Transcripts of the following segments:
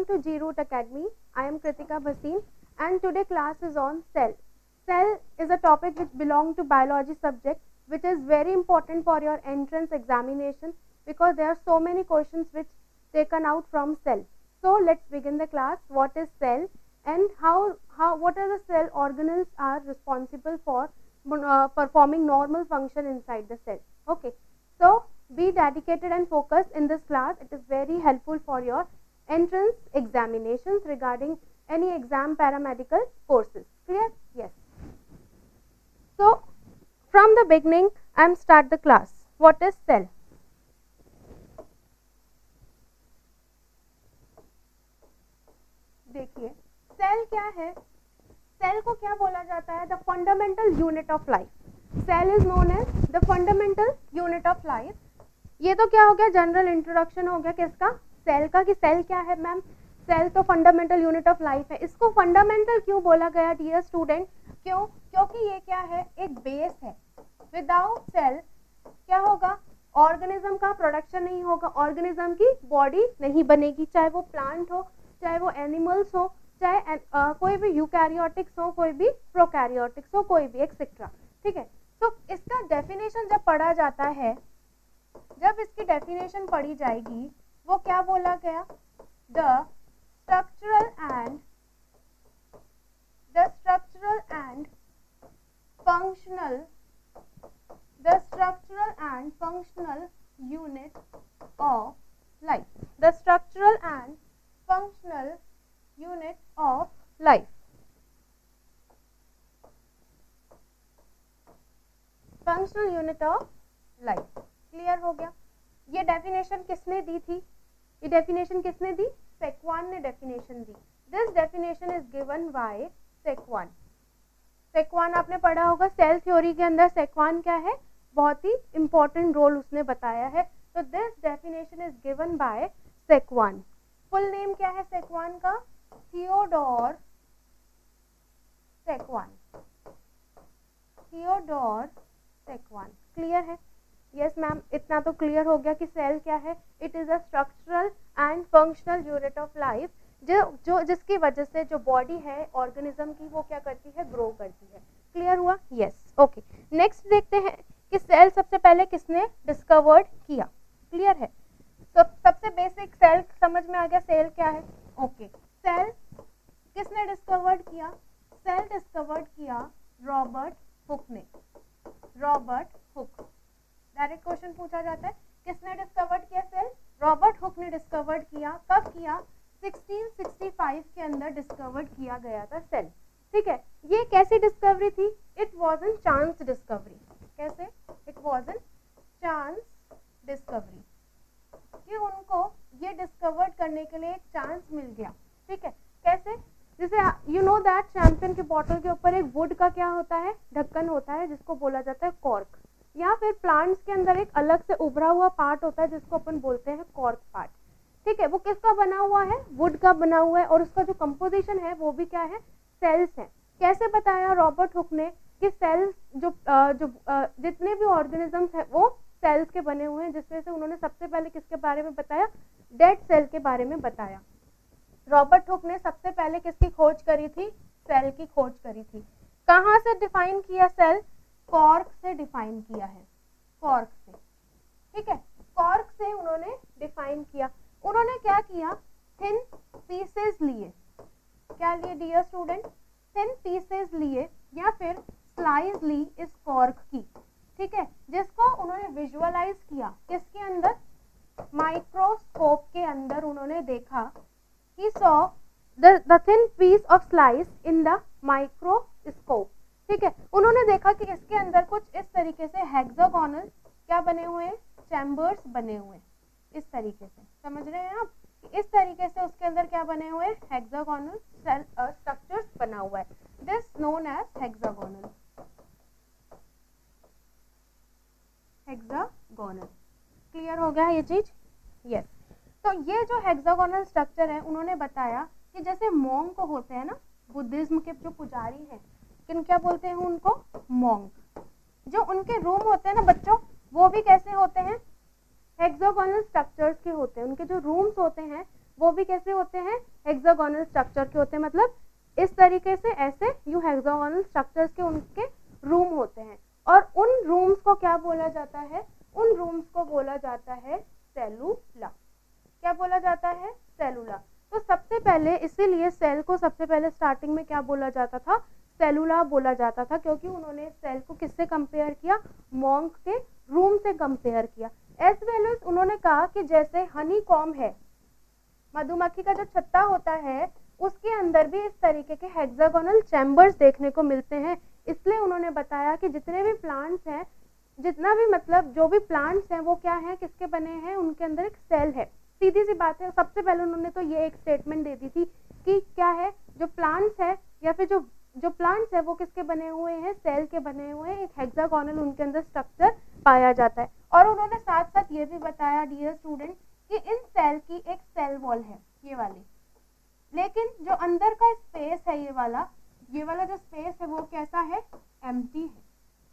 to G Root Academy. I am Kritika Bhasin and today class is on cell. Cell is a topic which belongs to biology subject, which is very important for your entrance examination because there are so many questions which taken out from cell. So let's begin the class. What is cell and what are the cell organelles are responsible for performing normal function inside the cell. Okay, so be dedicated and focused in this class. It is very helpful for your entrance examinations regarding any exam paramedical courses. Clear? Yes. So from the beginning I am start the class. What is cell? देखिए cell क्या है, cell को क्या बोला जाता है? The fundamental unit of life. Cell is known as the fundamental unit of life. ये तो क्या हो गया, जनरल इंट्रोडक्शन हो गया किसका? सेल का. कि सेल क्या है मैम? सेल तो फंडामेंटल यूनिट ऑफ लाइफ है. इसको फंडामेंटल क्यों बोला गया डियर स्टूडेंट? क्यों? क्योंकि ये क्या है, एक बेस है. विदाउट सेल क्या होगा, ऑर्गेनिज्म का प्रोडक्शन नहीं होगा, ऑर्गेनिज्म की बॉडी नहीं बनेगी, चाहे वो प्लांट हो, चाहे वो एनिमल्स हो, चाहे कोई भी यूकैरियोटिक्स हो, कोई भी प्रोकैरियोटिक्स हो, कोई भी एक्सेट्रा. ठीक है. तो इसका डेफिनेशन जब पढ़ा जाता है, जब इसकी डेफिनेशन पढ़ी जाएगी, वो क्या बोला गया? The structural and functional unit of life. The structural and functional unit of life. Functional unit of life. Clear हो गया? ये डेफिनेशन किसने दी थी? ये डेफिनेशन किसने दी? सेक्वान ने डेफिनेशन दी. This definition is given by Schwann. Schwann आपने पढ़ा होगा सेल थ्योरी के अंदर. सेक्वान क्या है? बहुत ही इंपॉर्टेंट रोल उसने बताया है. तो this definition is given by Schwann. Full name क्या है सेक्वान का? Theodor Schwann. Theodor Schwann. Clear है? यस मैम, इतना तो क्लियर हो गया कि सेल क्या है. It is a structural and functional unit of life, जो जिसकी वजह से जो बॉडी है ऑर्गेनिज्म की, वो क्या करती है? ग्रो करती है. क्लियर हुआ? यस. ओके, नेक्स्ट देखते हैं कि सेल सबसे पहले किसने डिस्कवर्ड किया. क्लियर है? तो सबसे बेसिक सेल समझ में आ गया. सेल क्या है? ओके. सेल किसने डिस्कवर्ड किया? सेल डिस्कवर्ड किया रॉबर्ट हुक ने. Robert Hooke. डायरेक्ट क्वेश्चन पूछा जाता है, किसने डिस्कवर्ड किया सेल? रॉबर्ट हुक ने डिस्कवर्ड किया. कब किया? 1665 के अंदर डिस्कवर्ड किया गया था सेल. ठीक है. ये कैसी डिस्कवरी थी? It was an chance discovery. कैसे? It was an chance discovery. कि उनको ये डिस्कवर्ड करने के लिए एक चांस मिल गया. ठीक है. कैसे? जैसे यू नो दैट शैंपेन की बोतल के ऊपर एक वुड का क्या होता है? ढक्कन होता है, जिसको बोला जाता है कॉर्क. या फिर प्लांट्स के अंदर एक अलग से उभरा हुआ पार्ट होता है जिसको अपन बोलते हैं कॉर्क पार्ट. ठीक है. वो किसका बना हुआ है? वुड का बना हुआ है. और उसका जो कंपोजिशन है वो भी क्या है? सेल्स है. कैसे बताया रॉबर्ट हुक ने कि सेल्स जितने भी ऑर्गेनिजम्स है वो सेल्स के बने हुए हैं, जिसमें से उन्होंने सबसे पहले किसके बारे में बताया? डेड सेल के बारे में बताया. रॉबर्ट हुक ने सबसे पहले किसकी खोज करी थी? सेल की खोज करी थी. कहाँ से डिफाइन किया सेल? कॉर्क से डिफाइन किया है. कॉर्क से. ठीक है. कॉर्क से उन्होंने डिफाइन किया. उन्होंने क्या किया? थिन पीसेस लिए. क्या लिए डियर स्टूडेंट? थिन पीसेस लिए या फिर स्लाइस ली इस कॉर्क की. ठीक है. जिसको उन्होंने विजुअलाइज किया किसके अंदर? माइक्रोस्कोप के अंदर. उन्होंने देखा, he saw the thin piece of slice in the microscope. ठीक है. उन्होंने देखा कि इसके अंदर कुछ इस तरीके से हेक्सागोनल क्या बने हुए हैं? चैम्बर्स बने हुए हैं. इस तरीके से समझ रहे हैं आप? इस तरीके से उसके अंदर क्या बने हुए? हेक्सागोनल सेल स्ट्रक्चर्स बना हुआ है. This known as hexagonal. Hexagonal. Clear हो गया ये चीज? यस. तो ये जो हेक्सागोनल स्ट्रक्चर है, उन्होंने बताया कि जैसे मॉन्क को होते हैं ना, बुद्धिज्म के जो पुजारी हैं, किन क्या बोलते हैं उनको? मॉन्क. जो उनके रूम होते हैं ना बच्चों, वो भी कैसे होते हैं? हेक्सागोनल स्ट्रक्चर्स के होते हैं. उनके जो रूम्स होते हैं वो भी कैसे होते हैं? हेक्सागोनल स्ट्रक्चर के होते हैं, मतलब इस तरीके से ऐसे यू हेक्सागोनल स्ट्रक्चर्स के उनके रूम होते हैं, और उन रूम्स को क्या बोला जाता है, उन रूम्स को बोला जाता है सेलुला। क्या बोला जाता है, सेलुला। तो सबसे पहले इसीलिए सेल को सबसे पहले स्टार्टिंग में क्या बोला जाता था, सेलुला बोला जाता था, क्योंकि उन्होंने सेल को किससे कंपेयर किया, मॉन्क के रूम से कंपेयर किया। एज वेल एज उन्होंने कहा कि जैसे हनी कॉम है, मधुमक्खी का जो छत्ता होता है, उसके अंदर भी इस तरीके के हेक्सागोनल चैम्बर्स देखने को मिलते हैं। इसलिए उन्होंने बताया कि जितने भी प्लांट्स हैं, जितना भी मतलब जो भी प्लांट्स हैं वो क्या है, किसके बने हैं, उनके अंदर एक सेल है। सीधी सी बात है, सबसे पहले उन्होंने तो ये एक स्टेटमेंट दे दी थी कि क्या है, जो प्लांट्स है या फिर जो प्लांट्स है वो किसके बने हुए हैं, सेल के बने हुए हैं, एक हेक्सागोनल उनके अंदर स्ट्रक्चर पाया जाता है। और उन्होंने साथ साथ ये भी बताया डियर स्टूडेंट कि इन सेल की एक सेल वॉल है ये वाली, लेकिन जो अंदर का स्पेस है ये वाला जो स्पेस है वो कैसा है, एम्प्टी है।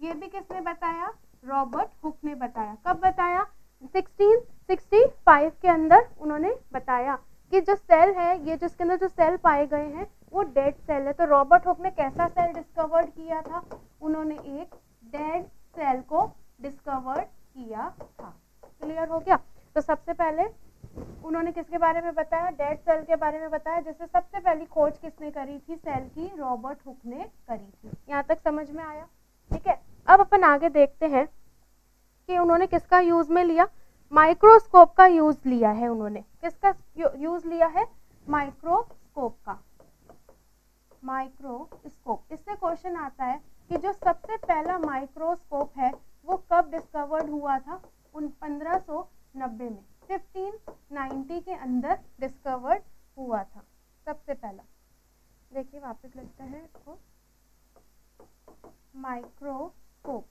ये भी किसने बताया, रॉबर्ट हुक ने बताया। कब बताया, 1665 के अंदर उन्होंने बताया कि जो सेल है, ये जिसके अंदर जो सेल पाए गए हैं वो डेड सेल है। तो रॉबर्ट हुक ने कैसा सेल डिस्कवर्ड किया था, उन्होंने एक डेड सेल को डिस्कवर्ड किया था। क्लियर हो गया। तो सबसे पहले उन्होंने किसके बारे में बताया, डेड सेल के बारे में बताया, जिससे सबसे पहली खोज किसने करी थी, सेल की रॉबर्ट हुक ने करी थी। यहाँ तक समझ में आया, ठीक है। अब अपन आगे देखते हैं कि उन्होंने किसका यूज में लिया, माइक्रोस्कोप का यूज लिया है। उन्होंने किसका यूज लिया है, माइक्रोस्कोप का। माइक्रोस्कोप, इससे क्वेश्चन आता है कि जो सबसे पहला माइक्रोस्कोप है वो कब डिस्कवर्ड हुआ था, 1590 में, 1590 के अंदर डिस्कवर्ड हुआ था सबसे पहला। देखिए वापस लिखते हैं इसको, माइक्रोस्कोप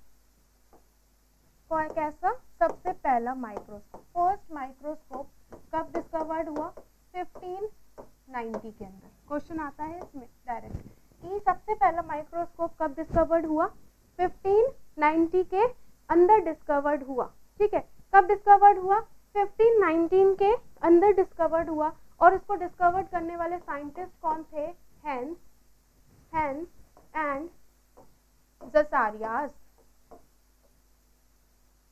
कैसा, सबसे पहला माइक्रोस्कोप, फर्स्ट माइक्रोस्कोप कब डिस्कवर्ड हुआ, 1590 के अंदर। क्वेश्चन आता है इसमें डायरेक्ट कि सबसे पहला माइक्रोस्कोप कब डिस्कवर्ड हुआ, 1590 के अंदर डिस्कवर्ड हुआ। ठीक है, कब डिस्कवर्ड हुआ, 1519 के अंदर डिस्कवर्ड हुआ। और इसको डिस्कवर्ड करने वाले साइंटिस्ट कौन थे, हेंस एंड ज़चारियास।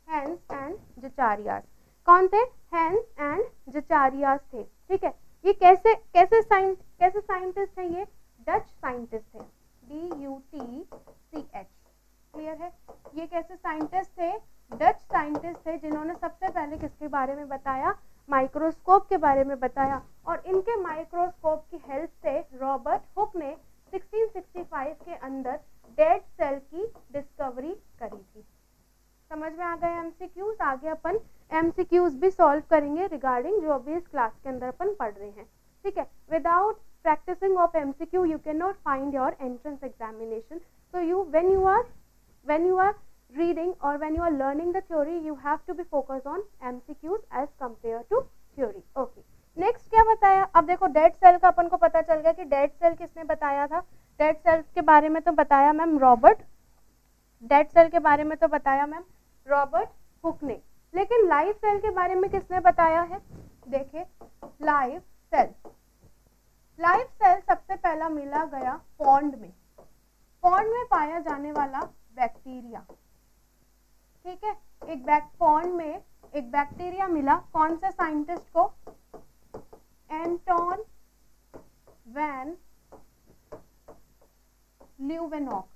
हेंस एंड ज़चारियास कौन थे, हेंस एंड ज़चारियास थे। ठीक है, ये कैसे साइंटिस्ट हैं, ये डच साइंटिस्ट थे, DUTCH। क्लियर है, ये कैसे साइंटिस्ट थे, डच साइंटिस्ट थे, जिन्होंने सबसे पहले किसके बारे में बताया, माइक्रोस्कोप के बारे में बताया। और इनके माइक्रोस्कोप की हेल्प से रॉबर्ट हुक ने 1665 के अंदर डेड सेल की डिस्कवरी करी थी। समझ में आ गए एमसीक्यूज। आगे अपन एमसीक्यूज भी सॉल्व करेंगे रिगार्डिंग जो अभी इस क्लास के अंदर अपन पढ़ रहे हैं। ठीक है, without practicing of MCQ you cannot find your entrance examination. So when you are reading or when you are learning the theory, you have to be focused on MCQs as compared to theory. Okay, next क्या बताया, अब देखो dead cell का अपन को पता चल गया कि डेड सेल किसने बताया था। डेड सेल के बारे में तो बताया मैम रॉबर्ट, डेड सेल के बारे में तो बताया मैम रॉबर्ट हुक ने, लेकिन लाइव सेल के बारे में किसने बताया है। देखिए लाइव सेल सबसे पहला मिला गया पॉन्ड में पाया जाने वाला बैक्टीरिया। ठीक है, पॉन्ड में एक बैक्टीरिया मिला, कौन से साइंटिस्ट को, एंटोन वैन ल्यूवेनॉक।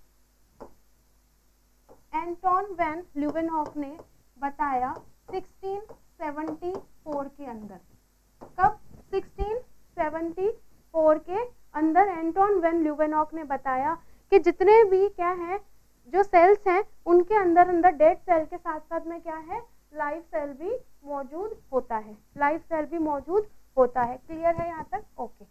एंटोन वैन ल्यूवेनॉक ने बताया 1674 के अंदर। कब, 1674 के अंदर एंटोन वैन ल्यूवेनॉक ने बताया कि जितने भी क्या है जो सेल्स हैं उनके अंदर डेड सेल के साथ साथ में क्या है, लाइव सेल भी मौजूद होता है, लाइव सेल भी मौजूद होता है। क्लियर है यहाँ तक, ओके।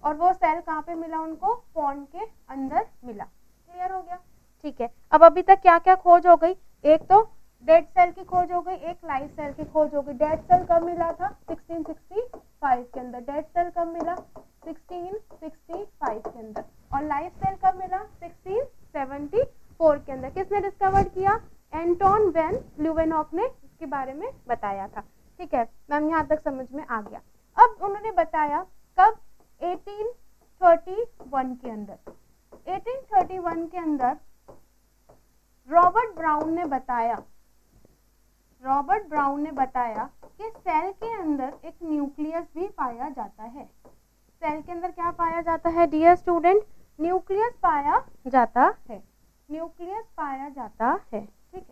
और वो सेल कहाँ पे मिला उनको, पॉन्ड के अंदर मिला। क्लियर हो गया, ठीक है। अब अभी तक क्या क्या खोज हो गई, एक तो डेड सेल की खोज हो गई, एक लाइव सेल की खोज हो गई। डेड सेल कब मिला था, 1665 के अंदर। डेड सेल कब मिला, 1665 के अंदर। और लाइव सेल कब मिला, 1674 के अंदर। किसने डिस्कवर किया, एंटोन वैन ल्यूवेनॉक ने इसके बारे में बताया था। ठीक है मैम, यहाँ तक समझ में आ गया। अब उन्होंने बताया कब, 1831 के अंदर 1831 के अंदर रॉबर्ट ब्राउन ने बताया कि सेल के अंदर एक न्यूक्लियस भी पाया जाता है। सेल के अंदर क्या पाया जाता है डियर स्टूडेंट? न्यूक्लियस पाया जाता है। ठीक है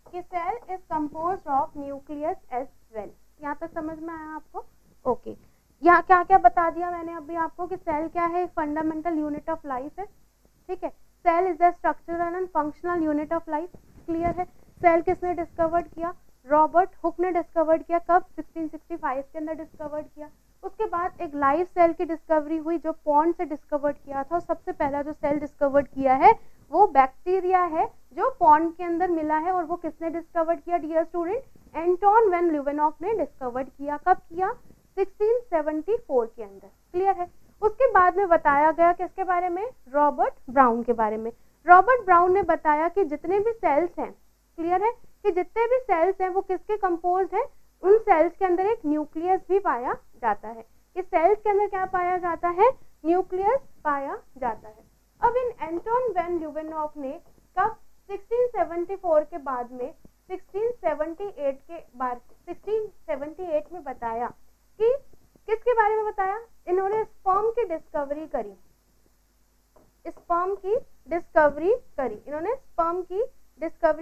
कि cell is composed of nucleus as well. यहाँ तक समझ में आया आपको? ओके यहाँ क्या क्या बता दिया मैंने अभी आपको कि सेल क्या है? फंडामेंटल यूनिट ऑफ लाइफ है। ठीक है, cell is the structural and functional unit of life. Clear है? सेल किसने डिस्कवर्ड किया? रॉबर्ट हुक ने डिस्कवर्ड किया। कब? 1665 के अंदर डिस्कवर्ड किया। उसके बाद एक लाइव सेल की डिस्कवरी हुई जो पॉन्ड से डिस्कवर्ड किया था। सबसे पहला जो सेल डिस्कवर्ड किया है वो बैक्टीरिया है जो पॉन्ड के अंदर मिला है। और वो किसने डिस्कवर्ड किया डियर स्टूडेंट? एंटोन वैन ल्यूवेनॉक ने डिस्कवर्ड किया। कब किया? 1674 के अंदर। क्लियर है? उसके बाद में बताया गया किसके बारे में? रॉबर्ट ब्राउन के बारे में। रॉबर्ट ब्राउन ने बताया कि जितने भी सेल्स हैं, क्लियर है, कि जितने भी सेल्स हैं वो किसके कंपोज्ड हैं? उन सेल्स के अंदर एक न्यूक्लियस भी पाया जाता है। इस सेल्स के अंदर क्या पाया जाता है? न्यूक्लियस पाया जाता है। अब इन एंटोन वैन ल्यूवेनॉक ने कब? 1674 के बाद में 1678 में बताया कि किसके बारे में बताया? इन्होंने स्पर्म की डिस्कवरी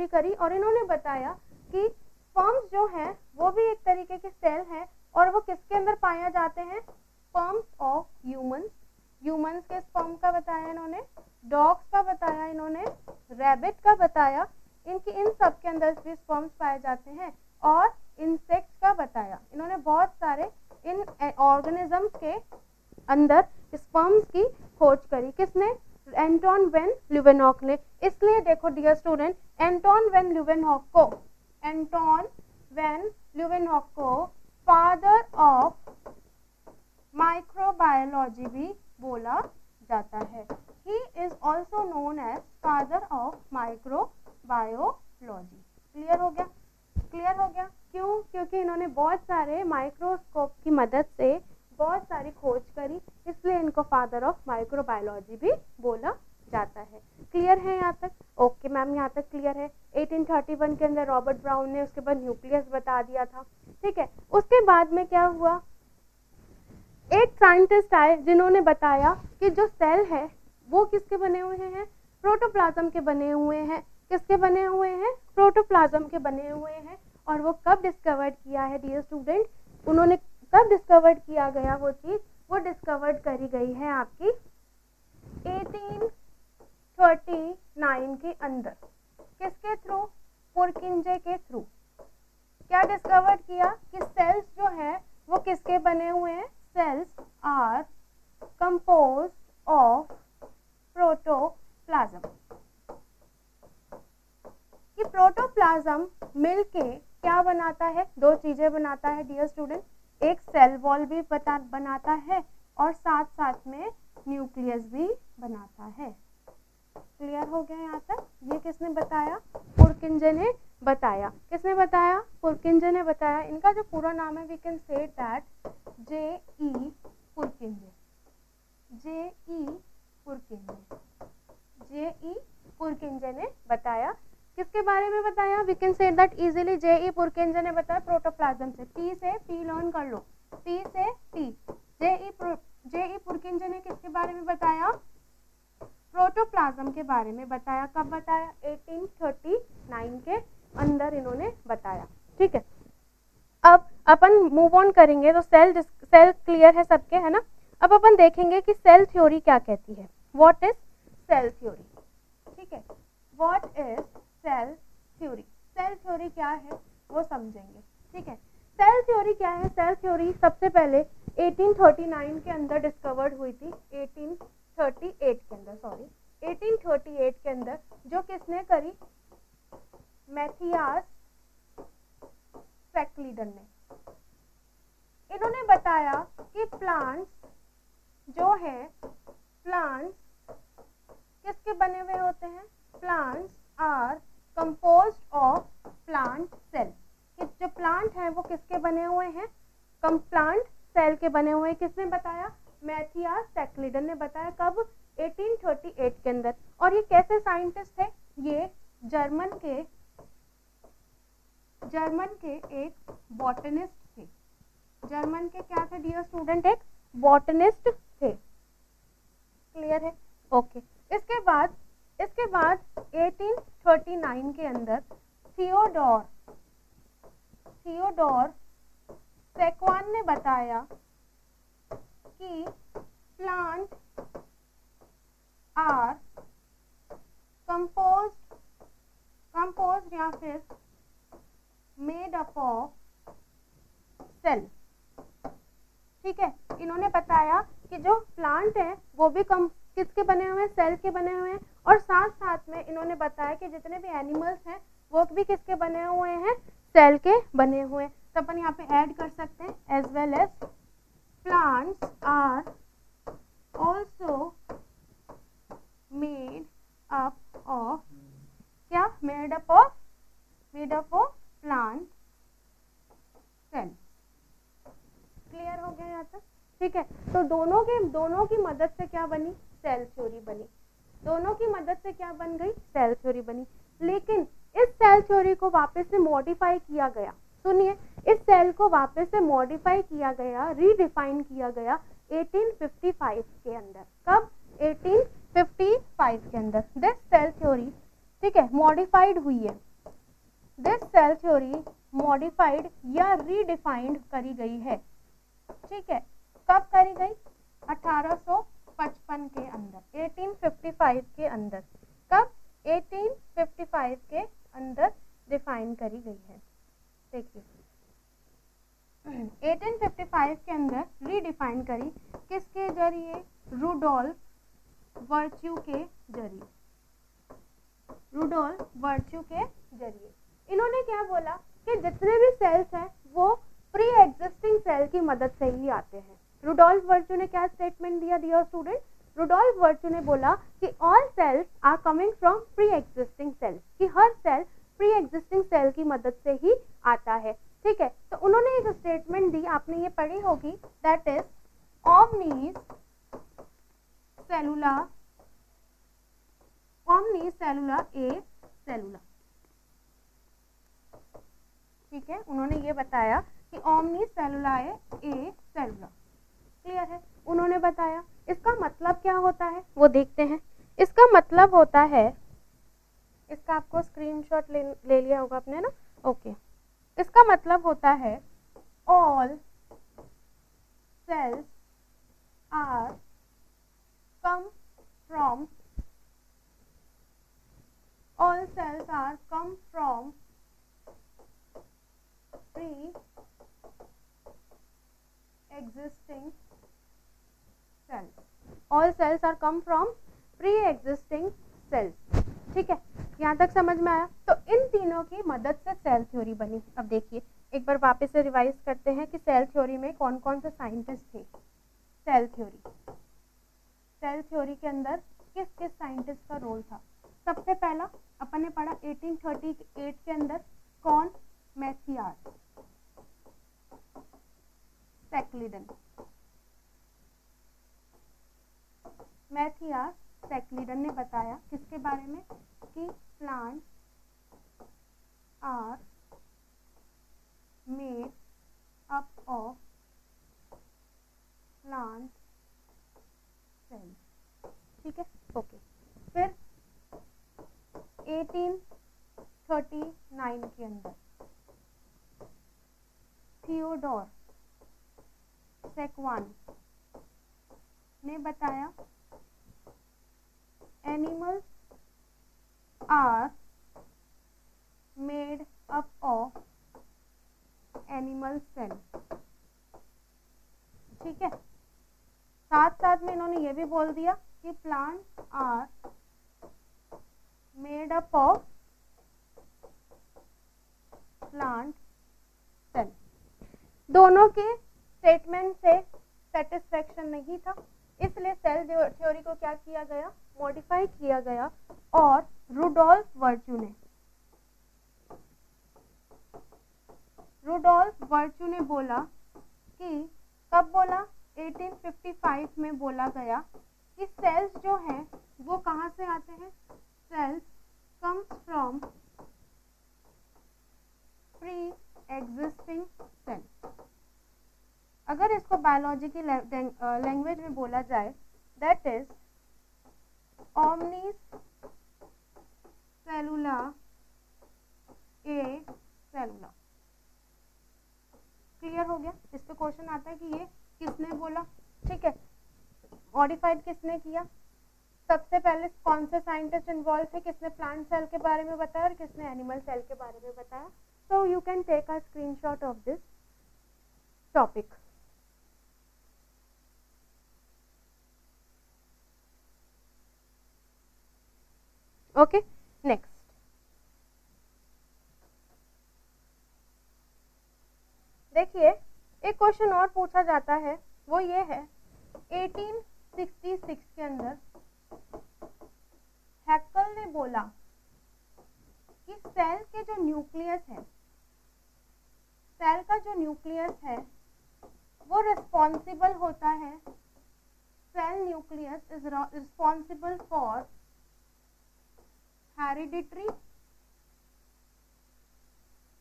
करी। और इन्होंने बताया कि स्पर्म्स जो है वो भी एक तरीके के सेल हैं और वो किसके अंदर पाया जाते हैं? स्पर्म्स ऑफ ह्यूमंस के स्पर्म का बताया इन्होंने, डॉग्स का बताया इन्होंने, रैबिट का बताया। इन सब के अंदर भी स्पर्म्स पाए जाते हैं। और इंसेक्ट्स का बताया। इन्होंने बहुत सारे इन ऑर्गेनिजम्स के अंदर स्पर्म्स की खोज करी। किसने? एंटोन वैन ल्यूवेनॉक ने। इसलिए देखो dear student, Anton van Leeuwenhoek को फादर ऑफ माइक्रोबायोलॉजी भी बोला जाता है। He is also known as father of microbiology. Clear हो गया? क्यों? क्योंकि इन्होंने बहुत सारे माइक्रोस्कोप की मदद से बहुत सारी खोज करी, इसलिए इनको फादर ऑफ माइक्रोबायोलॉजी भी बोला जाता है। क्लियर है यहाँ तक? ओके मैम, यहाँ तक क्लियर है। 1831 के अंदर रॉबर्ट ब्राउन ने उसके बाद न्यूक्लियस बता दिया था। ठीक है, उसके बाद में क्या हुआ? एक साइंटिस्ट आए जिन्होंने बताया कि जो सेल है वो किसके बने हुए हैं? प्रोटोप्लाज्म के बने हुए हैं। किसके बने हुए हैं? प्रोटोप्लाज्म के बने हुए हैं। और वो कब डिस्कवर्ड किया है डियर स्टूडेंट? उन्होंने कब डिस्कवर्ड किया गया वो चीज? वो डिस्कवर्ड करी गई है आपकी 1839 के अंदर। किसके थ्रू? पुरकिंजे के थ्रू। क्या डिस्कवर्ड किया? कि सेल्स जो है वो किसके बने हुए हैं? Cells are composed of protoplasm. कि प्रोटोप्लाज्म मिलके क्या बनाता है? दो चीजें बनाता है डियर स्टूडेंट। एक सेल वॉल भी बनाता है और साथ साथ में न्यूक्लियस भी बनाता है। क्लियर हो गया यहाँ तक? ये किसने बताया? पुरकिंजे ने बताया। किसने बताया? पुरकिंजे ने बताया। इनका जो पूरा नाम है we can say that J.E. Purkinje. J.E. Purkinje ने बताया। किसके बारे में बताया? We can say that easily J.E. Purkinje ने बताया प्रोटोप्लाज्म से। P से P लर्न कर लो। P से P। J.E. पुरकिंजे ने किसके बारे में बताया? प्रोटोप्लाज्म के बारे में बताया। कब बताया? 1839 के अंदर इन्होंने बताया। ठीक है, अब अपन मूव ऑन करेंगे। तो सेल क्लियर है सबके, है ना? अब अपन देखेंगे कि सेल थ्योरी क्या कहती है। What is cell theory? ठीक है, what is cell theory? Cell theory क्या है वो समझेंगे। ठीक है, सेल थ्योरी क्या है? सेल थ्योरी सबसे पहले 1839 के अंदर डिस्कवर्ड हुई थी। 1838 के अंदर जो किसने करी? मैथियास सैकलीडन ने। इन्होंने बताया कि प्लांट्स जो है, प्लांट्स किसके बने हुए होते हैं? Plants are composed of plant cell. कि जो प्लांट है वो किसके बने हुए हैं? प्लांट सेल के बने हुए, किसने बताया? मैथियास टैक्लीडन ने बताया। कब? 1838 के अंदर। और ये कैसे साइंटिस्ट थे? ये जर्मन के एक बॉटनिस्ट थे। जर्मन के क्या थे डियर स्टूडेंट? एक बॉटनिस्ट थे। क्लियर है? ओके। इसके बाद 1839 के अंदर थियोडोर सेक्वान ने बताया कि प्लांट आर कंपोज्ड या फिर मेड अप ऑफ सेल। ठीक है, इन्होंने बताया कि जो प्लांट है वो भी किसके बने हुए हैं? सेल के बने हुए हैं। और साथ साथ में इन्होंने बताया कि जितने भी एनिमल्स हैं वो भी किसके बने हुए हैं? सेल के बने हुए हैं। तो अपन यहाँ पे ऐड कर सकते हैं as well as plants are also made up of क्या? Made up of plant cell. Clear हो गया यहाँ तक? ठीक है, तो दोनों की मदद से क्या बनी? सेल थ्योरी बनी। दोनों की मदद से क्या बन गई? सेल थ्योरी बनी। लेकिन इस सेल थ्योरी को वापस से मॉडिफाई किया गया। सुनिए, इस सेल को वापस से मॉडिफाई किया गया, रीडिफाइन किया गया 1855 के अंदर। कब? 1855 के अंदर दिस सेल थ्योरी, ठीक है, मॉडिफाइड हुई है। दिस सेल थ्योरी मॉडिफाइड या रीडिफाइंड करी गई है। ठीक है, कब करी गई? 1855 के अंदर, 1855 के अंदर। कब? 1855 के अंदर डिफाइन करी गई है। देखिए 1855 के अंदर रीडिफाइन करी, किसके जरिए? रुडोल्फ वर्च्यू के जरिए। रुडोल्फ वर्च्यू के जरिए इन्होंने क्या बोला कि जितने भी सेल्स हैं वो प्री एग्जिस्टिंग सेल की मदद से ही आते हैं। रुडोल्फ वर्च्यू ने क्या स्टेटमेंट दिया डियर स्टूडेंट? रुडोल्फ वर्च्यू ने बोला कि all cells are coming from pre existing cells, कि हर सेल प्री एग्जिस्टिंग सेल की मदद से ही आता है। ठीक है, तो उन्होंने एक स्टेटमेंट दी, आपने ये पढ़ी होगी, that is omnis cellula a cellula। ठीक है, उन्होंने ये बताया कि omnis cellulae a cellula। Clear है? उन्होंने बताया इसका मतलब क्या होता है वो देखते हैं। इसका मतलब होता है, इसका आपको स्क्रीनशॉट ले लिया होगा आपने ना? ओके। इसका मतलब होता है all cells are come from pre-existing cells। All cells are come from pre-existing cells। ठीक है, यहाँ तक समझ में आया? तो इन तीनों की मदद से सेल थ्योरी बनी। अब देखिए एक बार वापस से रिवाइज करते हैं कि सेल थ्योरी में कौन कौन से साइंटिस्ट थे। सेल थ्योरी के अंदर किस किस साइंटिस्ट का रोल था? सबसे पहला अपन ने पढ़ा 1838 के अंदर, कौन? मैथियास टैक्लीडन। मैथियास टैक्लीडन ने बताया किसके बारे में? कि plant are made up of plant cell. ठीक है, ओके। फिर 1839 के अंदर थियोडोर सेक्वान ने बताया animals are made up of animal cell. ठीक है, साथ साथ में इन्होंने ये भी बोल दिया कि plants are made up of plant cell. दोनों के स्टेटमेंट से सेटिस्फेक्शन नहीं था, इसलिए सेल थ्योरी को क्या किया गया? मॉडिफाई किया गया। और रुडोल्फ वर्च्यू ने बोला कि कब बोला? 1855 में बोला गया कि सेल्स जो हैं वो कहाँ से आते हैं? Sales comes from pre existing sales. अगर इसको बायोलॉजी की लैंग्वेज में बोला जाए, that is omnis सेलुला A सेलुला। Clear हो गया? इस पे क्वेश्चन आता है कि ये किसने बोला, ठीक है, मॉडिफाइड किसने किया, सबसे पहले कौन से साइंटिस्ट इन्वॉल्व थे, किसने प्लांट सेल के बारे में बताया और किसने एनिमल सेल के बारे में बताया। So you can take a screenshot of this topic. Okay, next देखिए, एक क्वेश्चन और पूछा जाता है, वो ये है 1866 के अंदर हैकल ने बोला कि सेल के जो न्यूक्लियस है, सेल का जो न्यूक्लियस है वो रिस्पॉन्सिबल होता है, cell nucleus is responsible for hereditary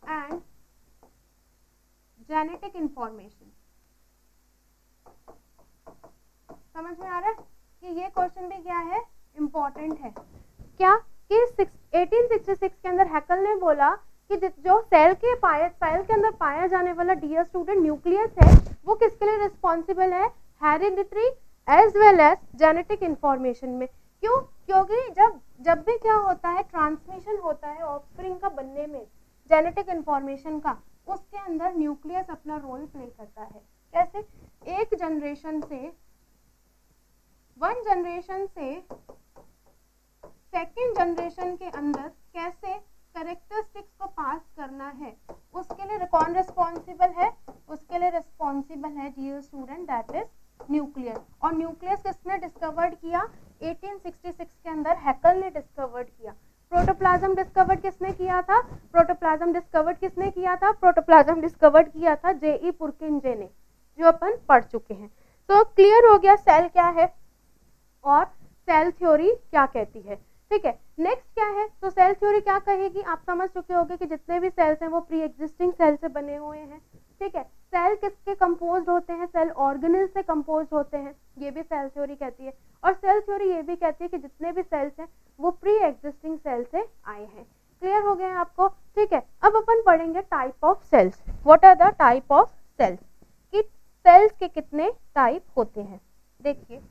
and genetic information. समझ में आ रहा है कि ये क्वेश्चन भी क्या है, इंपॉर्टेंट है। क्या कि 1866 के अंदर हैकल ने बोला कि जो सेल के अंदर पाया जाने वाला डियर स्टूडेंट न्यूक्लियस है वो किसके लिए रिस्पॉन्सिबल है, hereditary as well as genetic information में। क्यों? क्योंकि जब भी क्या होता है, ट्रांसमिशन होता है ऑफस्प्रिंग का बनने में, जेनेटिक इंफॉर्मेशन का, उसके अंदर न्यूक्लियस अपना रोल प्ले करता है। कैसे? एक जनरेशन से, वन जनरेशन से सेकेंड जनरेशन के अंदर कैसे कैरेक्टरिस्टिक्स को पास करना है, उसके लिए कौन रिस्पॉन्सिबल है? उसके लिए रिस्पॉन्सिबल है dear student, that is nucleus. और न्यूक्लियस किसने डिस्कवर्ड किया? 1866 के अंदर हैकल ने डिस्कवर्ड किया। प्रोटोप्लाज्म डिस्कवर्ड किसने किया था? प्रोटोप्लाज्म डिस्कवर्ड किसने किया था? प्रोटोप्लाज्म डिस्कवर्ड किया था J.E. पुरकिंजे ने, जो अपन पढ़ चुके हैं। तो क्लियर हो गया सेल क्या है और सेल थ्योरी क्या कहती है, ठीक है। नेक्स्ट क्या है? तो सेल थ्योरी क्या कहेगी, आप समझ चुके होंगे कि जितने भी सेल्स हैं वो प्री एग्जिस्टिंग सेल से बने हुए हैं, ठीक है। सेल किसके कंपोज्ड होते हैं? सेल ऑर्गेनेल से कंपोज्ड होते हैं, ये भी सेल थ्योरी कहती है। और सेल थ्योरी ये भी कहती है कि जितने भी सेल्स हैं वो प्री एग्जिस्टिंग सेल से आए हैं। क्लियर हो गया आपको, ठीक है। अब अपन पढ़ेंगे type of cells. What are the type of cells, कि सेल्स के कितने टाइप होते हैं। देखिए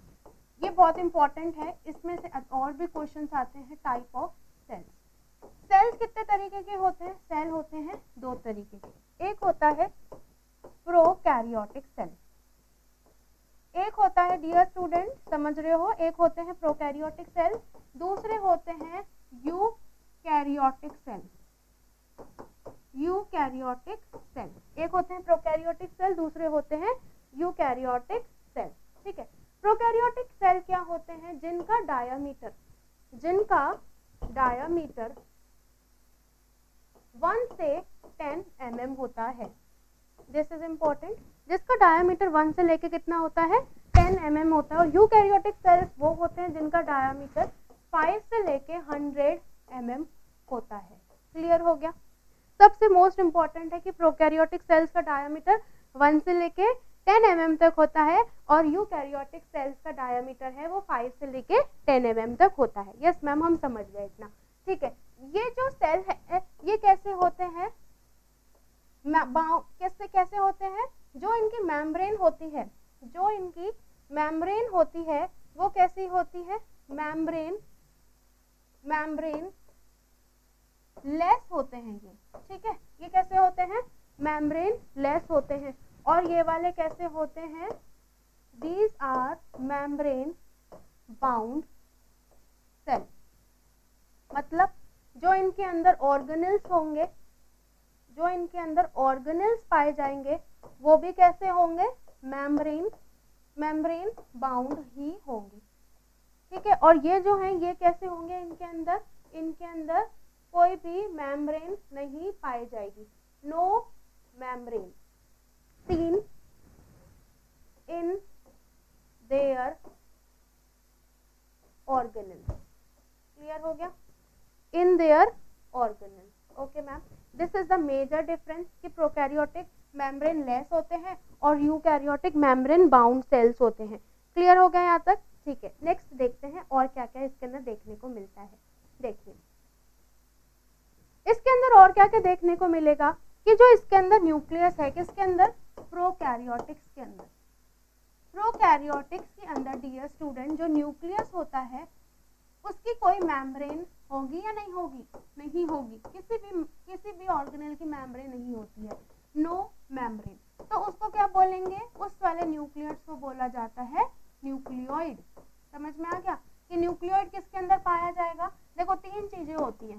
ये बहुत इंपॉर्टेंट है, इसमें से और भी क्वेश्चंस आते हैं। टाइप ऑफ सेल्स, सेल्स कितने तरीके के होते हैं? सेल होते हैं दो तरीके के, एक होता है प्रोकैरियोटिक सेल, एक होता है डियर स्टूडेंट, समझ रहे हो, एक होते हैं प्रोकैरियोटिक सेल, दूसरे होते हैं यूकैरियोटिक सेल। यूकैरियोटिक सेल, एक होते हैं प्रोकैरियोटिक सेल, दूसरे होते हैं यूकैरियोटिक सेल, ठीक है। प्रोकैरियोटिक सेल क्या होते हैं? जिनका डायामीटर 1 से 10 mm होता है। दिस इज इम्पोर्टेंट, जिसका डायामीटर 1 से लेके कितना होता है? 10 mm होता है। और यूकैरियोटिक सेल्स वो होते हैं जिनका डायामीटर 5 से लेके 100 mm होता है। क्लियर हो गया? सबसे मोस्ट इंपॉर्टेंट है कि प्रोकैरियोटिक सेल्स का डायामीटर 1 से लेके 10 mm तक होता है और यूकैरियोटिक सेल्स का डायामीटर है वो 5 से लेके 10 mm तक होता है। यस मैम, हम समझ गए इतना, ठीक है। ये जो सेल है ये कैसे होते हैं? कैसे होते हैं? जो इनकी मेम्ब्रेन होती है, जो इनकी मेम्ब्रेन होती है वो कैसी होती है? मेम्ब्रेन लेस होते हैं ये, ठीक है। ये कैसे होते हैं? मेम्ब्रेन लेस होते हैं। और ये वाले कैसे होते हैं? These are membrane bound cell. मतलब जो इनके अंदर ऑर्गेनेल्स होंगे, जो इनके अंदर ऑर्गेनेल्स पाए जाएंगे वो भी कैसे होंगे? मेम्ब्रेन बाउंड ही होंगे, ठीक है। और ये जो हैं ये कैसे होंगे? इनके अंदर कोई भी मेम्ब्रेन नहीं पाई जाएगी, no membrane. 3 in their organelles. Clear हो गया? In their organelles. Okay ma'am, this is the major difference कि प्रोकैरियोटिक मेम्ब्रेन लेस होते हैं और यूकैरियोटिक मेम्ब्रेन बाउंड सेल्स होते हैं। क्लियर हो गया यहाँ तक? ठीक है, नेक्स्ट देखते हैं और क्या क्या इसके अंदर देखने को मिलता है। देखिए इसके अंदर और क्या क्या देखने को मिलेगा कि जो इसके अंदर न्यूक्लियस है, किसके अंदर? प्रोकैरियोटिक्स के अंदर। प्रोकैरियोटिक्स के अंदर डियर स्टूडेंट जो न्यूक्लियस होता है उसकी कोई मेम्ब्रेन होगी या नहीं होगी? नहीं होगी। किसी भी ऑर्गेनेल की मेम्ब्रेन नहीं होती है, नो मेम्ब्रेन। तो उसको क्या बोलेंगे? उस वाले न्यूक्लियस को बोला जाता है न्यूक्लियोइड। समझ में आ गया कि न्यूक्लियोइड किसके अंदर पाया जाएगा? देखो तीन चीजें होती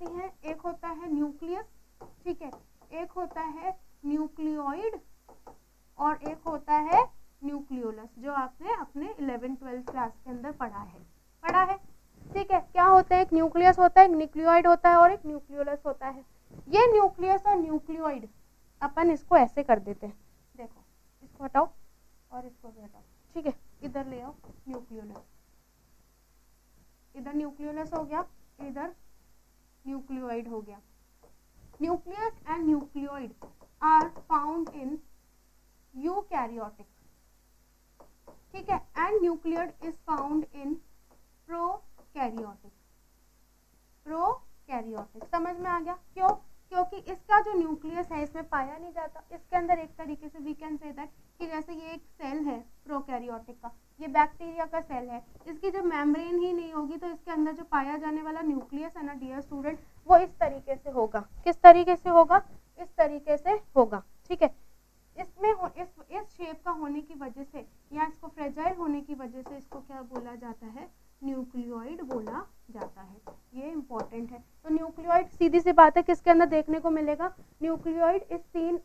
हैं, एक होता है न्यूक्लियस, ठीक है, एक होता है न्यूक्लियोइड और एक होता है न्यूक्लियोलस, जो आपने अपने 11th-12th क्लास के अंदर पढ़ा है। ठीक है, क्या होता है? एक न्यूक्लियस होता है, एक न्यूक्लियोइड होता है और एक न्यूक्लियोलस होता है। ये न्यूक्लियस और न्यूक्लियोइड अपन इसको ऐसे कर देते हैं, देखो इसको हटाओ और इसको भी हटाओ, ठीक है, इधर ले आओ न्यूक्लियोलस, इधर न्यूक्लियोलस हो गया, इधर न्यूक्लियोइड हो गया। Nucleus and nucleoid are found in eukaryotic, ठीक है, and nucleoid is found in prokaryotic. समझ में आ गया? क्यों? क्योंकि इसका जो न्यूक्लियस है इसमें पाया नहीं जाता। इसके अंदर एक तरीके से वी कैन से दैट कि जैसे ये एक सेल है प्रोकैरियोटिक का, ये बैक्टीरिया का सेल है, इसकी जब मेम्ब्रेन ही नहीं होगी तो इसके अंदर जो पाया जाने वाला न्यूक्लियस है ना डियर स्टूडेंट, वो इस तरीके से होगा। किस तरीके से होगा? इस तरीके से होगा, ठीक है। इसमें इस शेप का होने की वजह से या इसको फ्रेजाइल होने की वजह से इसको क्या बोला जाता है? न्यूक्लियोइड बोला जाता है। ये इंपॉर्टेंट है। तो न्यूक्लियोइड सीधी सी बात है किसके अंदर देखने को मिलेगा? Nucleoid is seen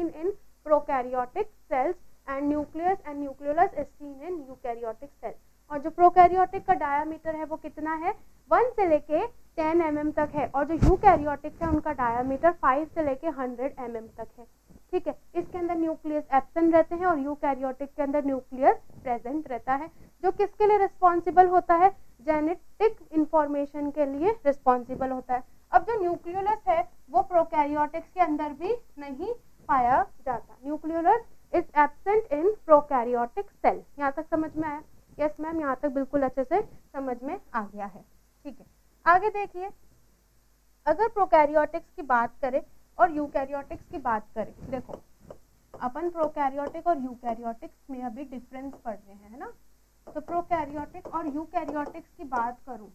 in prokaryotic cells and nucleus and nucleolus is seen in eukaryotic cell. और जो प्रोकैरियोटिक का डायामीटर है वो कितना है? 1 से लेके 10 mm तक है और जो यूकैरियोटिक है उनका डायामीटर 5 से लेके 100 mm तक है, ठीक है। इसके अंदर न्यूक्लियस एब्सेंट रहते हैं और यूकैरियोटिक के अंदर न्यूक्लियस प्रेजेंट रहता है, जो किसके लिए रिस्पॉन्सिबल होता है? जेनेटिक इंफॉर्मेशन के लिए रिस्पॉन्सिबल होता है। अब जो न्यूक्लियोलस है वो प्रोकैरियोटिक्स के अंदर भी नहीं पाया जाता। Nucleolus is absent in prokaryotic cell. यहाँ तक समझ में आया? यस मैम, यहाँ तक बिल्कुल अच्छे से समझ में आ गया है, ठीक है। आगे देखिए, अगर प्रोकैरियोटिक्स की बात करें और यूकैरियोटिक्स की बात करें, देखो अपन प्रोकैरियोटिक और यूकैरियोटिक्स में अभी डिफरेंस पढ़ रहे हैं, है ना। तो प्रोकैरियोटिक और यूकैरियोटिक्स की बात करूं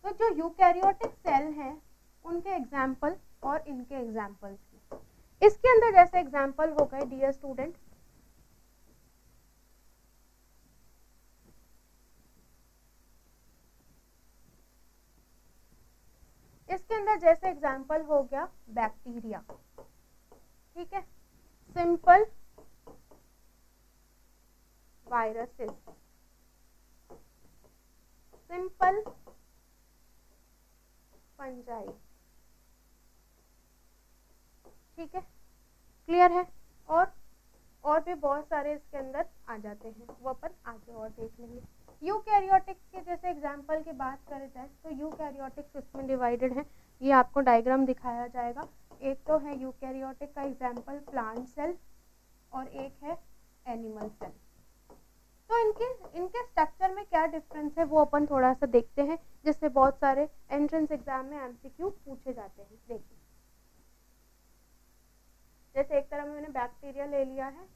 तो जो यूकैरियोटिक सेल हैं उनके एग्जाम्पल और इनके एग्जाम्पल्स की, इसके अंदर जैसे एग्जाम्पल हो गए डियर स्टूडेंट, इसके अंदर जैसे एग्जाम्पल हो गया बैक्टीरिया, ठीक है, सिंपल वायरसेस, सिंपल फंजाई, ठीक है, क्लियर है। और भी बहुत सारे इसके अंदर आ जाते हैं, वो अपन आगे और देख लेंगे। यूकैरियोटिक्स के जैसे एग्जाम्पल की बात करें जाए तो यूकैरियोटिक्स इसमें डिवाइडेड है, ये आपको डायग्राम दिखाया जाएगा। एक तो है यूकैरियोटिक का एग्जाम्पल प्लांट सेल और एक है एनिमल सेल। तो इनके स्ट्रक्चर में क्या डिफरेंस है वो अपन थोड़ा सा देखते हैं, जिससे बहुत सारे एंट्रेंस एग्जाम में एमसीक्यू पूछे जाते हैं। देखिए, जैसे एक तरफ मैंने बैक्टीरिया ले लिया है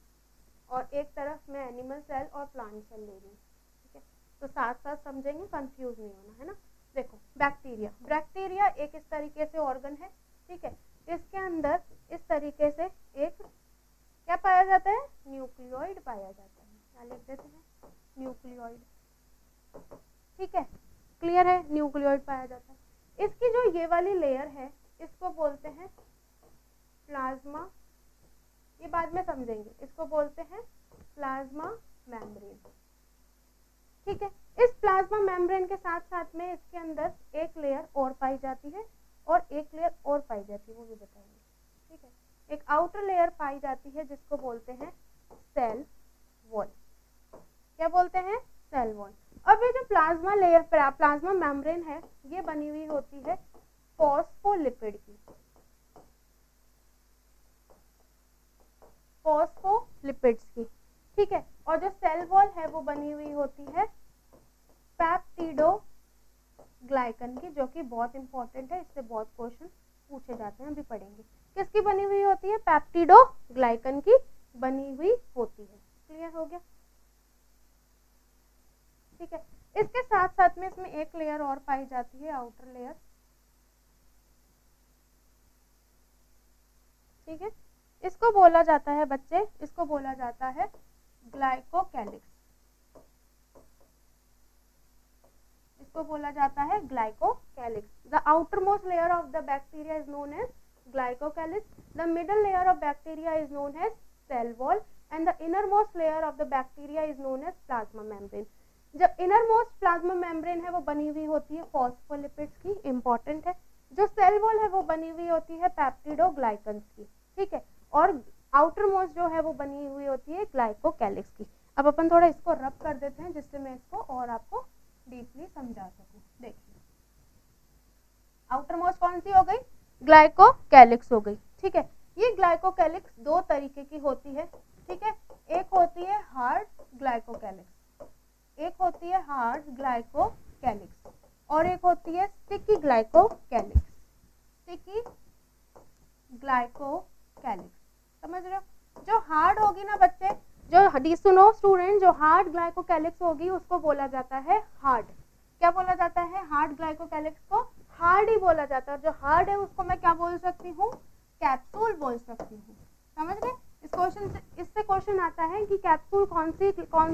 और एक तरफ मैं एनिमल सेल और प्लांट सेल ले रही हूँ, ठीक है, तो साथ साथ समझेंगे, कंफ्यूज नहीं होना, है ना। देखो बैक्टीरिया एक इस तरीके से ऑर्गन है, ठीक है, इसके अंदर इस तरीके से एक क्या पाया जाता है? न्यूक्लियोइड पाया जाता है। क्या लिख देते हैं? न्यूक्लियोइड, ठीक है, क्लियर है, न्यूक्लियोइड पाया जाता है। इसकी जो ये वाली लेयर है इसको बोलते हैं प्लाज्मा, ये बाद में समझेंगे, इसको बोलते हैं प्लाज्मा मेम्ब्रेन, ठीक है। इस प्लाज्मा मेम्ब्रेन के साथ साथ में इसके अंदर एक लेयर और पाई जाती है और एक लेयर और पाई जाती है, वो भी बताएंगे, ठीक है। एक आउटर लेयर पाई जाती है जिसको बोलते हैं सेल वॉल। क्या बोलते हैं? Cell wall. अब ये जो प्लाज्मा लेयर, प्लाज्मा मेम्ब्रेन है, ये बनी हुई होती है फॉस्फोलिपिड की, फॉस्फोलिपिड्स की, ठीक है। और जो सेल वॉल है वो बनी हुई होती है पेप्टिडोग्लाइकन की, जो कि बहुत इंपॉर्टेंट है, इससे बहुत क्वेश्चन पूछे जाते हैं, अभी पढ़ेंगे। किसकी बनी हुई होती है? पेप्टिडोग्लाइकन की बनी हुई होती है। क्लियर हो गया? ठीक है। इसके साथ साथ में इसमें एक लेयर और पाई जाती है, आउटर लेयर, ठीक है। इसको बोला जाता है बच्चे, इसको बोला जाता है ग्लाइकोकैलिक्स, इसको बोला जाता है glycocalyx. The outermost layer of the bacteria is known as glycocalyx. The middle layer of bacteria is known as cell wall and the innermost layer of the bacteria is known as plasma membrane. जब innermost plasma membrane है वो बनी हुई होती है phospholipids की, important है। जो सेल वॉल है वो बनी हुई होती है पेप्टिडोग्लाइकन्स की, ठीक है। और आउटर मोस्ट जो है वो बनी हुई होती है ग्लाइकोकैलिक्स की। अब अपन थोड़ा इसको रब कर देते हैं जिससे मैं इसको और आपको डीपली समझा सकूं। देखिए, आउटर मोस्ट कौन सी हो गई? ग्लाइकोकैलिक्स हो गई, ठीक है। ये ग्लाइकोकैलिक्स दो तरीके की होती है, ठीक है। एक होती है हार्ड ग्लाइकोकैलिक्स, एक होती है हार्ड ग्लाइकोकैलिक्स और एक होती है स्टिकी ग्लाइकोकैलिक्स, स्टिकी ग्लाइकोकैलिक्स। समझ रहे हो? जो हार्ड होगी ना बच्चे, जो सुनो स्टूडेंट, जो हार्ड ग्लाइकोकैलिक्स होगी उसको बोला जाता है हार्ड। क्या बोला जाता है? हार्ड ग्लाइकोकैलिक्स को हार्ड ही बोला जाता है। और जो हार्ड है उसको मैं क्या बोल सकती हूँ? कैप्सूल बोल सकती हूँ। समझ गए? इस क्वेश्चन से, इससे क्वेश्चन आता है कि कैप्सूल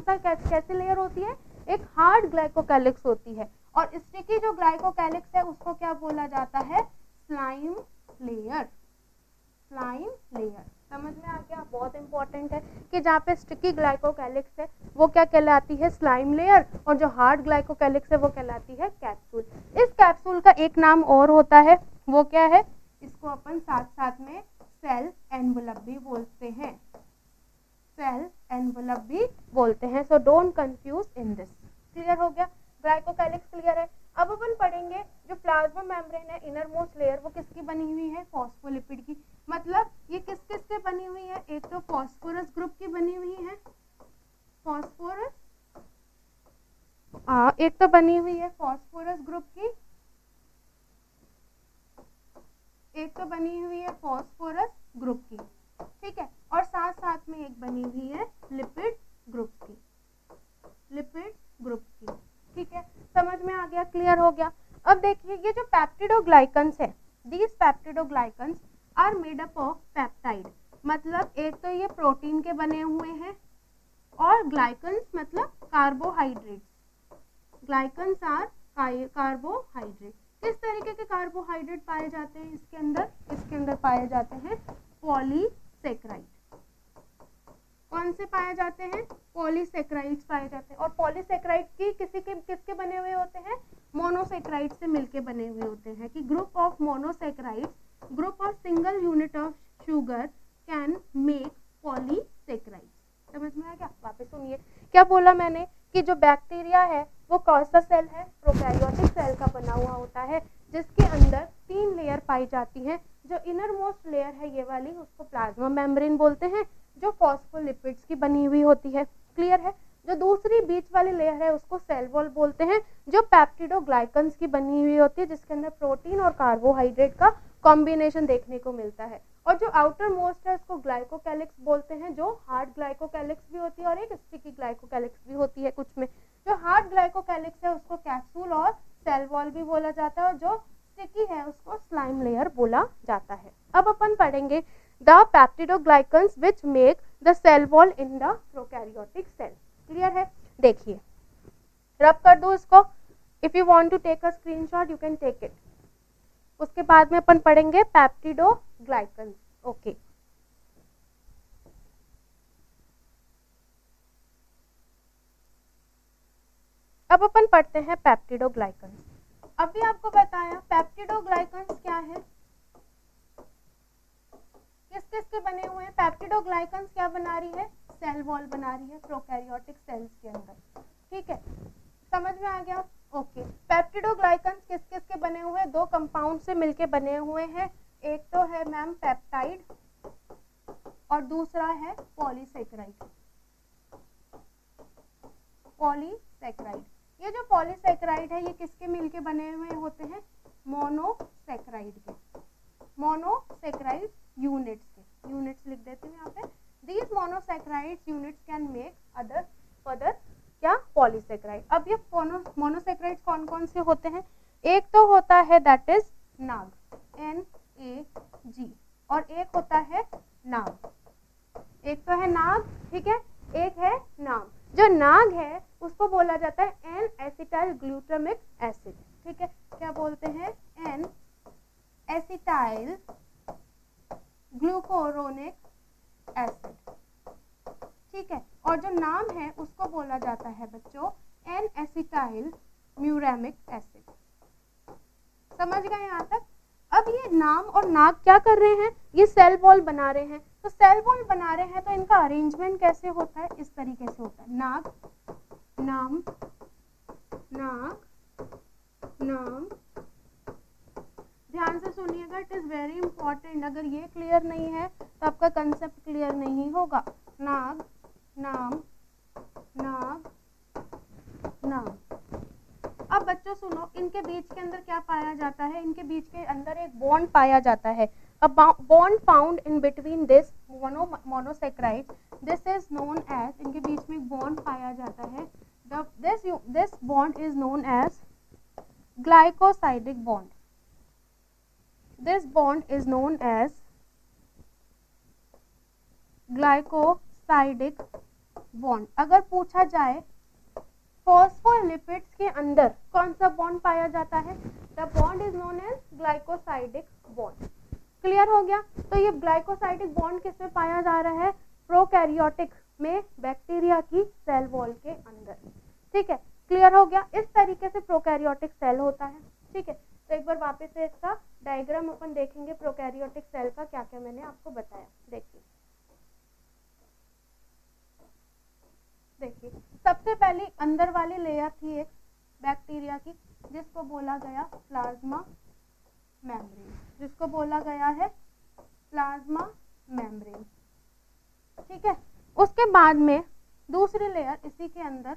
कैसी लेयर होती है? एक हार्ड ग्लाइकोकैलिक्स होती है। और स्टिकी जो ग्लाइकोकैलिक्स है उसको क्या बोला जाता है? Slime layer, slime layer. समझ में आ गया? बहुत इंपॉर्टेंट है कि जहाँ पे स्टिकी ग्लाइकोकैलिक्स है वो क्या कहलाती है? Slime layer. और जो हार्ड ग्लाइकोकैलिक्स है वो कहलाती है कैप्सूल। इस कैप्सूल का एक नाम और होता है, वो क्या है? इसको अपन साथ साथ में सेल एनवलप भी बोलते हैं, सेल एनवलप भी बोलते हैं। So don't confuse in this. Clear हो गया? ग्लाइकोकैलिक्स क्लियर है। अब अपन पढ़ेंगे जो प्लाज्मा मेम्ब्रेन है, इनर मोस्ट लेयर, वो किसकी बनी हुई है? फॉस्फोलिपिड की। मतलब ये किस किस से बनी हुई है? एक तो फॉस्फोरस ग्रुप की बनी हुई है, फॉस्फोरस, एक तो बनी हुई है फॉस्फोरस ग्रुप की, एक तो बनी हुई है फॉस्फोरस ग्रुप की, ठीक है। और साथ साथ में एक बनी हुई है लिपिड ग्रुप की, लिपिड ग्रुप की, ठीक है। समझ में आ गया? क्लियर हो गया? अब देखिए, ये जो पेप्टिडोग्लाइकन्स है, these peptidoglycans are made up of peptide. मतलब एक तो ये प्रोटीन के बने हुए हैं और ग्लाइकन्स मतलब कार्बोहाइड्रेट्स, ग्लाइकन्स आर कार्बोहाइड्रेट। किस तरीके के कार्बोहाइड्रेट पाए जाते हैं इसके अंदर? इसके अंदर पाए जाते हैं पॉलीसेक्राइड। कौन से पाए जाते हैं? पॉलीसेक्राइड्स पाए जाते हैं। और पॉलीसेक्राइड की किसके बने हुए होते हैं? मोनोसेक्राइड से मिलके बने हुए होते हैं। कि group of monosaccharides, group of single unit of sugar cane make polysaccharide. समझ में आ गया? वापस सुनिए, क्या बोला मैंने? कि जो बैक्टीरिया है वो कौन सा सेल है? प्रोकैरियोटिक सेल का बना हुआ होता है, जिसके अंदर 3 लेयर पाई जाती हैं। जो इनर मोस्ट लेयर है ये वाली, उसको प्लाज्मा मेम्ब्रेन बोलते हैं, जो फॉस्फोलिपिड्स की बनी हुई होती है। क्लियर है? जो दूसरी बीच वाली लेयर है उसको सेल वॉल बोलते हैं, जो पेप्टिडोग्लाइकन्स की बनी हुई होती है, जिसके अंदर प्रोटीन और कार्बोहाइड्रेट का कॉम्बिनेशन देखने को मिलता है। और जो आउटर मोस्ट है उसको ग्लाइकोकैलिक्स बोलते हैं, जो हार्ड ग्लाइकोकैलिक्स भी होती है और एक स्टिकी ग्लाइकोकैलिक्स भी होती है कुछ में। जो हार्ड ग्लाइकोकैलिक्स है उसको कैप्सूल और सेल वॉल भी बोला जाता है, और जो स्टिकी है उसको स्लाइम लेयर बोला जाता है। अब अपन पढ़ेंगे the peptidoglycans which make the cell wall in the prokaryotic cell. Clear है? देखिए, रब कर दो इसको। If you want to take a screenshot you can take it. उसके बाद में अपन पढ़ेंगे पेप्टिडोग्लाइकन्स। ओके, अब अपन पढ़ते हैं पेप्टिडोग्लाइकन्स। अभी आपको बताया पेप्टिडोग्लाइकन्स क्या है, किस किस के बने हुए हैं? पेप्टिडोग्लाइकन्स क्या बना रही है? सेल वॉल बना रही है प्रोकैरियोटिक सेल्स के अंदर। ठीक है, समझ में आ गया? ओके, पेप्टिडोग्लाइकन्स किस किस के बने हुए हैं? 2 कंपाउंड से मिलके बने हुए हैं। एक तो है मैम पेप्टाइड और दूसरा है पॉलीसेकेराइड। पॉलीसेकेराइड, ये जो पॉलीसेकेराइड है ये किसके मिलके बने हुए होते हैं? मोनोसेकेराइड के, मोनोसेकेराइड यूनिट्स के। यूनिट्स लिख देती हूँ यहाँ पे। These monosaccharides units can make other further क्या? पॉलीसेकेराइड। अब ये मोनोसेकेराइड्स कौन कौन से होते हैं? एक तो होता है दैट इज नाग, NAG, और एक होता है नाग। एक तो है नाग, ठीक है, एक है नाग। जो नाग है उसको बोला जाता है एन एसिटाइल ग्लूटामिक एसिड। ठीक है, क्या बोलते हैं? N acetyl glucuronic acid. ठीक है, और जो नाम है उसको बोला जाता है बच्चों एन एसिटाइल म्यूरेमिक एसिड। समझ गए यहाँ तक? अब ये नाम और नाग क्या कर रहे हैं? ये सेल वॉल बना रहे हैं। तो सेल वॉल बना रहे हैं तो इनका अरेंजमेंट कैसे होता है? इस तरीके से होता है, नाग नाम नाग नाम। ध्यान से सुनिएगा, इट इज वेरी इंपॉर्टेंट। अगर ये क्लियर नहीं है तो आपका कंसेप्ट क्लियर नहीं होगा। नाग नाम नाग नाम। अब बच्चों सुनो, इनके बीच के अंदर क्या पाया जाता है? इनके बीच के अंदर एक बॉन्ड पाया जाता है। A bond found in between this monosaccharide, this is known as, इनके बीच में एक बॉन्ड पाया जाता है। This bond is known as glycosidic bond. This bond is known as glycosidic bond. अगर पूछा जाए फॉस्फोलिपिड्स के अंदर कौन सा बॉन्ड पाया जाता है? The bond is known as glycosidic bond. Clear हो गया? तो ये ग्लाइकोसाइडिक बॉन्ड किस में पाया जा रहा है? प्रोकैरियोटिक में, बैक्टीरिया की सेल वॉल के अंदर। ठीक है, क्लियर हो गया? इस तरीके से प्रोकैरियोटिक सेल होता है। ठीक है, तो एक बार वापस से इसका डायग्राम अपन देखेंगे प्रोकैरियोटिक सेल का, क्या क्या मैंने आपको बताया। देखिए, सबसे पहले अंदर वाली लेयर थी एक बैक्टीरिया की, जिसको बोला गया प्लाज्मा मेम्ब्रेन, जिसको बोला गया है प्लाज्मा मेम्ब्रेन। ठीक है, उसके बाद में दूसरी लेयर, इसी के अंदर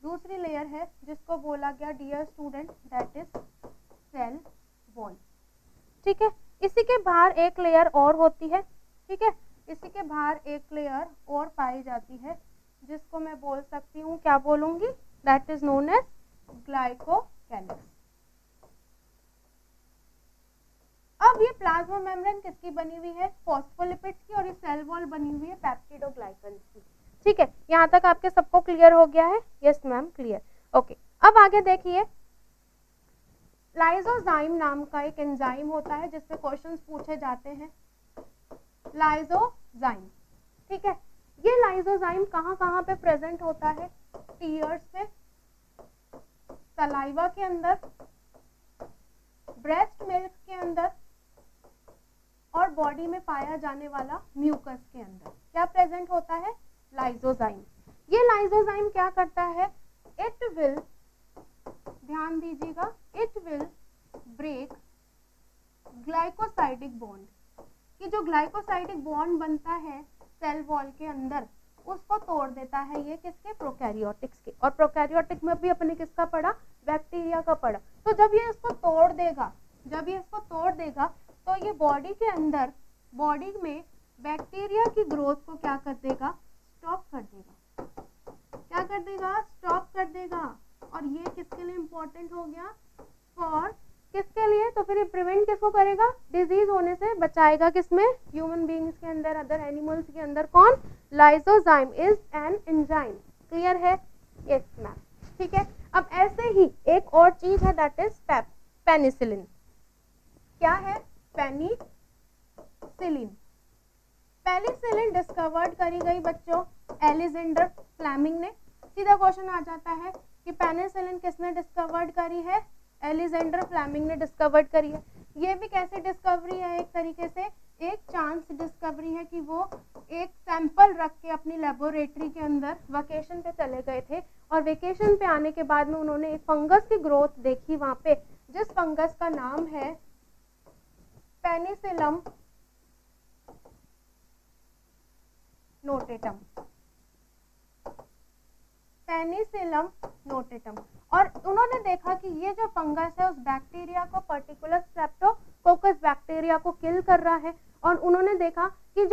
दूसरी लेयर है जिसको बोला गया dear student that is cell wall. ठीक है, इसी के बाहर एक लेयर और होती है। ठीक है, इसी के बाहर एक लेयर और पाई जाती है जिसको मैं बोल सकती हूँ, क्या बोलूंगी? That is known as glycocalyx. अब ये प्लाज्मा मेम्ब्रेन किसकी बनी हुई है? फॉस्फोलिपिड्स की, और ये सेल वॉल बनी हुई है पेप्टिडोग्लाइकन्स की। ठीक है, यहाँ तक आपके सबको क्लियर हो गया है? Yes ma'am, clear. ओके, अब आगे देखिए, लाइसोजाइम नाम का एक एंजाइम होता है जिससे क्वेश्चंस पूछे जाते हैं। लाइसोजाइम, ठीक है, ये लाइसोजाइम कहाँ पे प्रेजेंट होता है? टीयर्स पे, सलाइवा के अंदर, ब्रेस्ट मिल्क के अंदर, और बॉडी में पाया जाने वाला म्यूकस के अंदर क्या प्रेजेंट होता है? लाइसोजाइम। ये लाइसोजाइम क्या करता है? इट विल, ध्यान दीजिएगा, it will break glycosidic bond. कि जो ग्लाइकोसाइडिक बॉन्ड बनता है सेल वॉल के अंदर, उसको तोड़ देता है ये किसके? प्रोकैरियोटिक्स के। और प्रोकैरियोटिक में भी अपने किसका पढ़ा? बैक्टीरिया का पढ़ा। तो जब ये इसको तोड़ देगा, तो ये बॉडी के अंदर, बॉडी में बैक्टीरिया की ग्रोथ को क्या कर देगा? स्टॉप कर देगा। क्या कर देगा? स्टॉप कर देगा। और ये किसके लिए इंपॉर्टेंट हो गया? फॉर किसके लिए? तो फिर ये प्रिवेंट किसको करेगा? डिजीज होने से बचाएगा। किसमें? ह्यूमन बीइंग्स के अंदर, अदर एनिमल्स के अंदर। कौन? Lysozyme is an enzyme. Clear है? Yes ma'am. ठीक है, अब ऐसे ही एक और चीज है दैट इज पेनिसिलिन। क्या है? पेनिसिलिन। पेनिसिलिन डिस्कवर्ड करी गई बच्चों एलेक्जेंडर फ्लेमिंग ने। सीधा क्वेश्चन आ जाता है कि पेनिसिलिन किसने डिस्कवर्ड करी है? एलेक्जेंडर फ्लेमिंग ने डिस्कवर्ड करी है। ये भी कैसे डिस्कवरी है? एक तरीके से एक चांस डिस्कवरी है कि वो एक सैंपल रख के अपनी लेबोरेटरी के अंदर वेकेशन पे चले गए थे, और वेकेशन पे आने के बाद में उन्होंने एक फंगस की ग्रोथ देखी वहाँ पे, जिस फंगस का नाम है पेनिसिलम नोटेटम, पेनिसिलम नोटेटम। और उन्होंने देखा कि ये जो फंगस है उस बैक्टीरिया को, पर्टिकुलर स्ट्रेप्टोकोकस बैक्टीरिया को किल कर रहा है। और उन्होंने देखा कि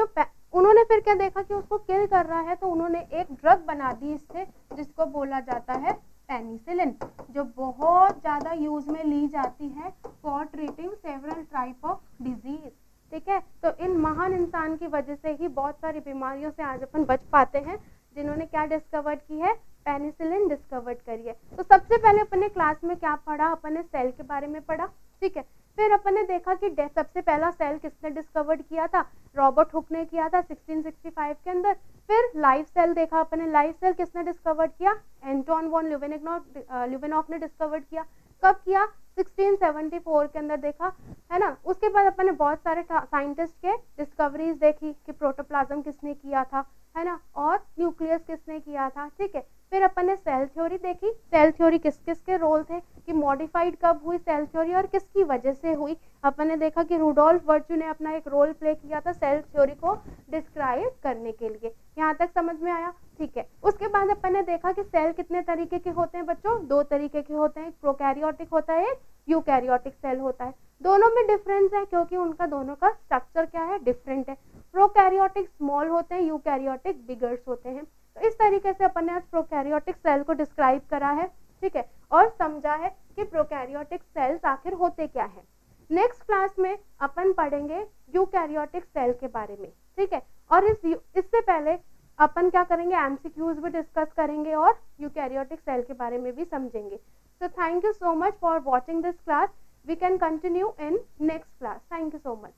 उन्होंने फिर क्या देखा कि उसको किल कर रहा है, तो उन्होंने एक ड्रग बना दी इससे, जिसको बोला जाता है पेनिसिलिन, जो बहुत ज़्यादा यूज में ली जाती है for treating several type of disease. ठीक है, तो इन महान इंसान की वजह से ही बहुत सारी बीमारियों से आज अपन बच पाते हैं, जिन्होंने क्या डिस्कवर्ड की है, पेनिसिलिन डिस्कवर्ड करी है। तो सबसे पहले अपन ने क्लास में क्या पढ़ा, अपन ने सेल के बारे में पढ़ा। ठीक है, फिर अपन ने देखा कि सबसे पहला सेल किसने डिस्कवर्ड किया था, रॉबर्ट हुक ने किया था 1665 के अंदर। फिर लाइव सेल देखा अपन ने, लाइव सेल किसने डिस्कवर्ड किया, एंटोन वॉन ल्यूवेनॉक ने डिस्कवर्ड किया। कब किया, 1674 के अंदर देखा, है ना। उसके बाद अपन ने बहुत सारे साइंटिस्ट के डिस्कवरीज देखी कि प्रोटोप्लाज्म किसने किया था, है ना, और न्यूक्लियस किसने किया था। ठीक है, फिर अपन ने सेल थ्योरी देखी, सेल थ्योरी किस किस के रोल थे, कि मॉडिफाइड कब हुई सेल थ्योरी और किसकी वजह से हुई। अपन ने देखा कि रुडोल्फ वर्च्यू ने अपना एक रोल प्ले किया था सेल थ्योरी को डिस्क्राइब करने के लिए। यहाँ तक समझ में आया। ठीक है, उसके बाद अपन ने देखा कि सेल कितने तरीके के होते हैं बच्चों, दो तरीके के होते हैं, एक प्रोकैरियोटिक होता है, एक यूकैरियोटिक सेल होता है। दोनों में डिफरेंस है क्योंकि उनका दोनों का स्ट्रक्चर क्या है, डिफरेंट है। प्रोकैरियोटिक स्मॉल होते हैं, यूकैरियोटिक बिगर्स होते हैं। तो इस तरीके से अपन ने आज प्रोकैरियोटिक सेल को डिस्क्राइब करा है। ठीक है, और समझा है कि प्रोकैरियोटिक सेल्स आखिर होते क्या है। नेक्स्ट क्लास में अपन पढ़ेंगे यूकैरियोटिक सेल के बारे में। ठीक है, और इससे पहले अपन क्या करेंगे, एमसीक्यूज भी डिस्कस करेंगे और यूकैरियोटिक सेल के बारे में भी समझेंगे। So thank you so much for watching this class. We can continue in next class. Thank you so much.